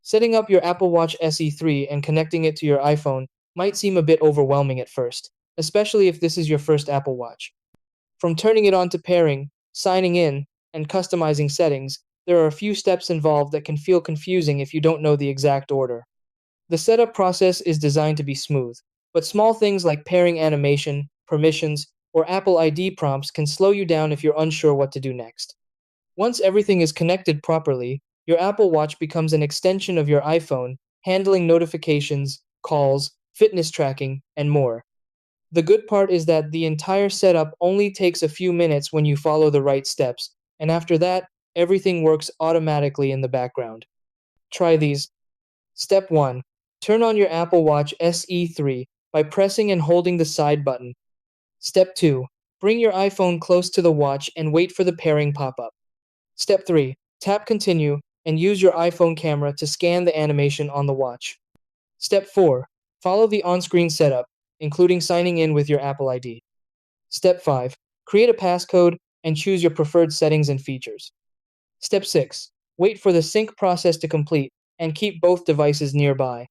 Setting up your Apple Watch SE3 and connecting it to your iPhone might seem a bit overwhelming at first, especially if this is your first Apple Watch. From turning it on to pairing, signing in, and customizing settings, there are a few steps involved that can feel confusing if you don't know the exact order. The setup process is designed to be smooth, but small things like pairing animation, permissions, or Apple ID prompts can slow you down if you're unsure what to do next. Once everything is connected properly, your Apple Watch becomes an extension of your iPhone, handling notifications, calls, fitness tracking, and more. The good part is that the entire setup only takes a few minutes when you follow the right steps, and after that, everything works automatically in the background. Try these. Step 1. Turn on your Apple Watch SE3 by pressing and holding the side button. Step 2. Bring your iPhone close to the watch and wait for the pairing pop up. Step 3. Tap Continue and use your iPhone camera to scan the animation on the watch. Step 4. Follow the on screen setup, including signing in with your Apple ID. Step 5. Create a passcode and choose your preferred settings and features. Step 6. Wait for the sync process to complete and keep both devices nearby.